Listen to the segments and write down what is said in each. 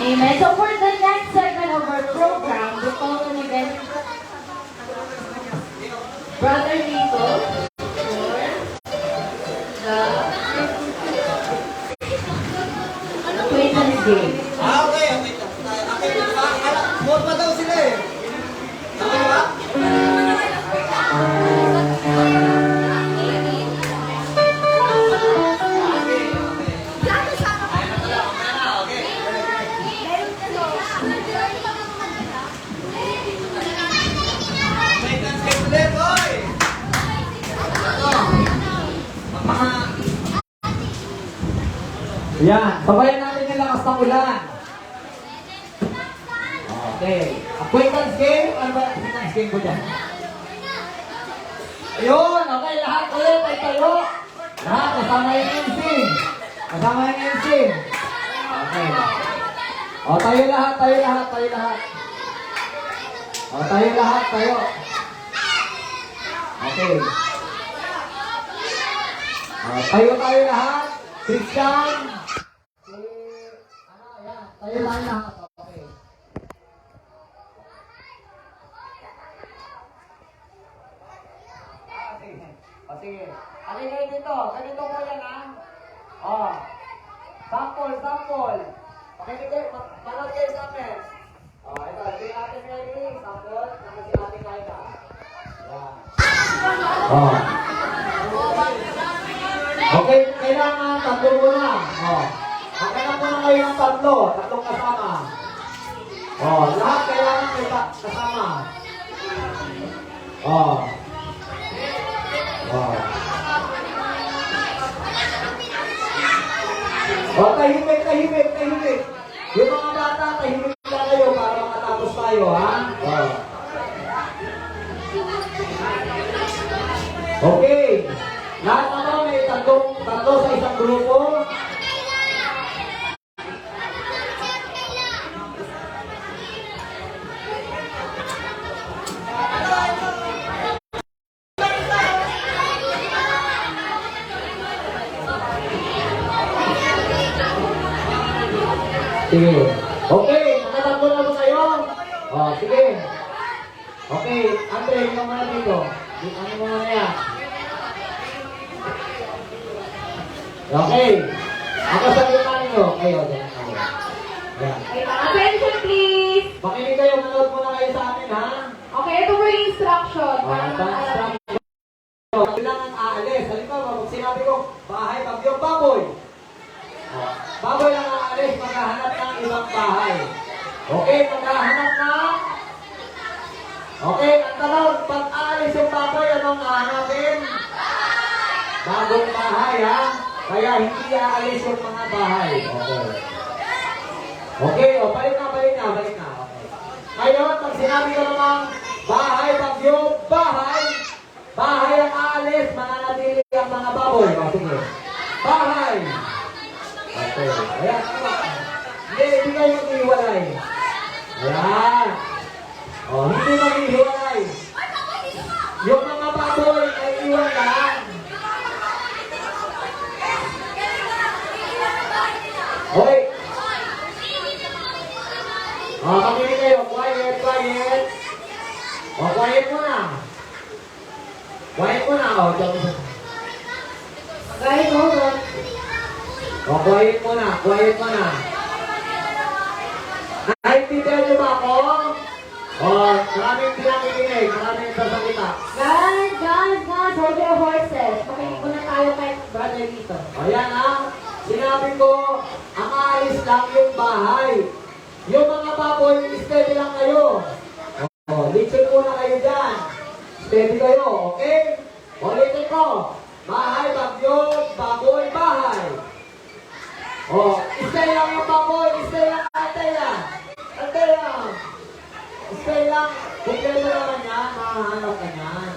Amen. So for the next segment of our program, we call on again Brother Nico for the acquaintance game. Okay. Huwag pa daw sila eh. Okay ba? Yan, sabayan natin yung lakas ng ulan. Okay. Acquaintance game? Ano ba acquaintance game ko dyan? Ayun, okay, lahat ulit ay tayo. Lahat, kasama yung MC. Kasama yung MC. Okay. O, tayo lahat. O, tayo lahat, tayo. Okay. Tayo lahat. Christian. Tayo lang lahat. Okay. Sige. Alin kayo dito? Ganito po yan, ha? Sample. Manood kayo sa amin. Ito. Hindi natin ready. Sample. Naman si ating Laika. Yan. Okay, kailangan tatlo muna. Magkana muna kayo ng tatlo. Tatlong kasama. Lahat kailangan may kasama. Tahimik. Yung mga bata, tahimik lang kayo para makatapos tayo, ha? Okay. Lahat naman may tatlo sa isang grupo. Sige. Okay, nakatakbo na ba kayo? Oh, sige. Okay, Andre, ikaw muna dito. Ano mo muna yan? Okay. Ako sa gitna ninyo. Kayo, dyan ako. Yan. Okay, attention please. Makinig kayo, manood muna kayo sa amin, ha? Okay, ito po yung instruction. Kailangan aalis. Halimbawa, pag sinabi ko, bahay, bagyong baboy. Baboy lang aalis, maghahanap ng ibang bahay. Okay, maghahanap na. Okay, ang tanong, pag aalis yung baboy, anong hahanapin? Bagong bahay, ha? Kaya hindi aalis yung mga bahay. Okay. Okay, o, balik na. Okay. Ngayon, pag sinabi ko namang bahay, bagyong bahay, bahay ang aalis, mananatili ang mga baboy. O, sige. Bahay. Okay. Ayan. Hindi kayo mag-iwalay. Ayan. O, hindi mag-iwalay. Yung mga baboy ay iwan lang. Okay. O, kamili kayo. Quiet. O, quiet muna. Quiet muna. O, Guys, hold on. O, quiet muna. Naintindihan niyo ba ako? O, maraming pinakikinig, maraming sasalita. Guys, hold your horses. Makinig muna tayo kay brother dito. O, yan ha. Sinabi ko, ang aalis lang yung bahay. Yung mga baboy, steady lang kayo. O, listen muna kayo dyan. Steady kayo, okay? O, listen ko. Bahay, bagyo, baboy, bahay. O, stay lang yung baboy, stay lang, antay lang. Stay lang. Kumpleto naman yan, mahanap ka yan.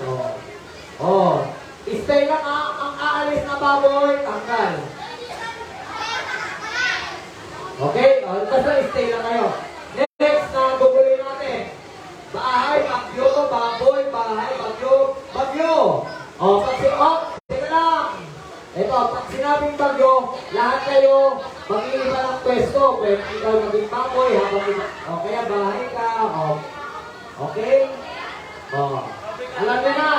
O, stay lang ang aalis na baboy, tanggal. Okay? O, basta stay lang kayo. Next na gugulin natin. Bahay, bagyo, baboy, bahay, bagyo, bagyo. O, teka lang. Ito, pag sinabing bagyo, lahat kayo mag-iiba ng pwesto. Pwede ikaw maging baboy habang iba. O, kaya bahay ka. O, okay? O, alam niyo na.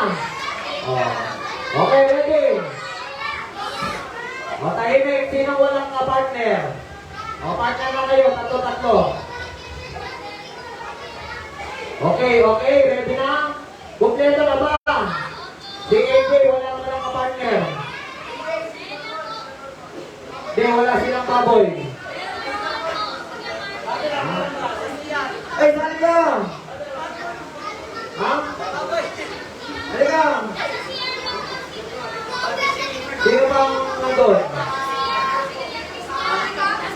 O, okay, ready? O, tahimik. Sino walang partner? O, partner na kayo. Tatlo. Okay, ready na? Kumpleto na ba? Si AJ, walang partner. Hindi, wala silang baboy. Ay, saan ka? Ha? Halika. Sino bang nandun?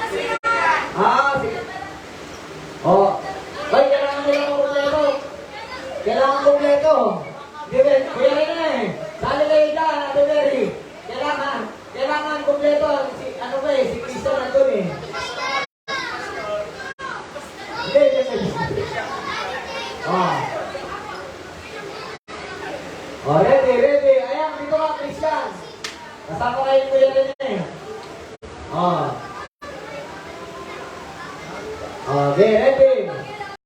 Sige. Ay, kailangan kumpleto. Kuya rin eh. Sali kayo dyan, Ate Mary. Kailangan kumpleto. Si Cristo nandun eh. Hindi. Ready. Ayan, dito ka, Christian. Kasama kayo kuya rin eh. Okay, ready.